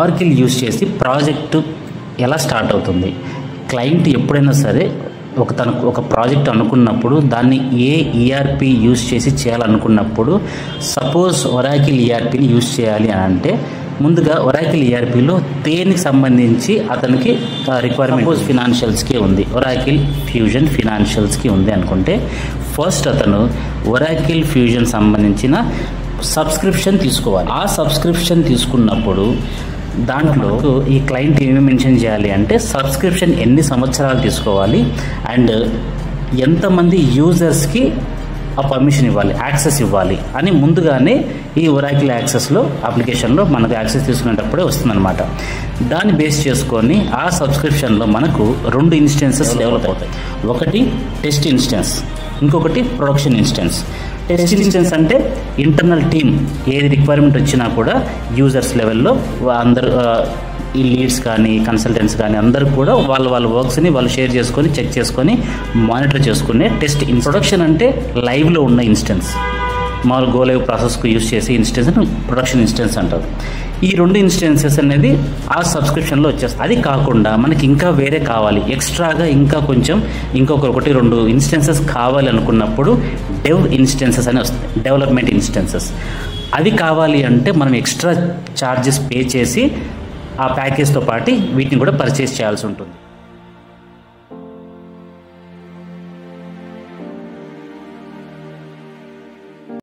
ఆర్కిల్ use చేసి project ఎలా start అవుతుంది? క్లయింట్ ఎప్పుడైనా సరే తనకు ఒక ప్రాజెక్ట్ అనుకున్నప్పుడు దాన్ని ఏ ఈఆర్పి యూజ్ చేసి చేయాలనుకున్నప్పుడు, సపోజ్ ఒరాకిల్ ఈఆర్పిని యూజ్ చేయాలి అని అంటే ముందుగా ఒరాకిల్ ఈఆర్పిలో దేనికి సంబంధించి అతనికి రిక్వైర్మెంట్, సపోజ్ ఫినాన్షియల్స్కి ఉంది, ఒరాకిల్ ఫ్యూజన్ ఫినాన్షియల్స్కి ఉంది అనుకుంటే ఫస్ట్ అతను ఒరాకిల్ ఫ్యూజన్ సంబంధించిన సబ్స్క్రిప్షన్ తీసుకోవాలి. ఆ సబ్స్క్రిప్షన్ తీసుకున్నప్పుడు దాంట్లో ఈ క్లయింట్ ఏమి మెన్షన్ చేయాలి అంటే సబ్స్క్రిప్షన్ ఎన్ని సంవత్సరాలు తీసుకోవాలి అండ్ ఎంతమంది యూజర్స్కి ఆ పర్మిషన్ ఇవ్వాలి, యాక్సెస్ ఇవ్వాలి అని ముందుగానే ఈ ఒరాకిల్ యాక్సెస్లో అప్లికేషన్లో మనకు యాక్సెస్ తీసుకునేటప్పుడే వస్తుందన్నమాట. దాన్ని బేస్ చేసుకొని ఆ సబ్స్క్రిప్షన్లో మనకు 2 ఇన్స్టెన్సెస్ డెవలప్ అవుతాయి. ఒకటి టెస్ట్ ఇన్స్టెన్స్, ఇంకొకటి ప్రొడక్షన్ ఇన్స్టెన్స్. టెస్ట్ ఇన్స్టెన్స్ అంటే ఇంటర్నల్ టీమ్ ఏది రిక్వైర్మెంట్ వచ్చినా కూడా యూజర్స్ లెవెల్లో అందరూ ఈ లీడ్స్ కానీ కన్సల్టెంట్స్ కానీ అందరూ కూడా వాళ్ళ వర్క్స్ని వాళ్ళు షేర్ చేసుకొని చెక్ చేసుకొని మానిటర్ చేసుకునే టెస్ట్. ప్రొడక్షన్ అంటే లైవ్లో ఉన్న ఇన్స్టెన్స్, మామూలు గో లైవ్ ప్రాసెస్కు యూజ్ చేసే ఇన్స్టెన్స్ ప్రొడక్షన్ ఇన్స్టెన్స్ అంటారు. ఈ 2 ఇన్స్టెన్సెస్ అనేది ఆ సబ్స్క్రిప్షన్లో వచ్చేస్తాయి. అది కాకుండా మనకి ఇంకా వేరే కావాలి, ఎక్స్ట్రాగా ఇంకా కొంచెం ఇంకొకటి 2 ఇన్స్టెన్సెస్ కావాలి అనుకున్నప్పుడు డెవ్ ఇన్స్టెన్సెస్ అని వస్తాయి, డెవలప్మెంట్ ఇన్స్టెన్సెస్. అది కావాలి అంటే మనం ఎక్స్ట్రా ఛార్జెస్ పే చేసి ఆ ప్యాకేజ్తో పాటు వీటిని కూడా పర్చేస్ చేయాల్సి ఉంటుంది.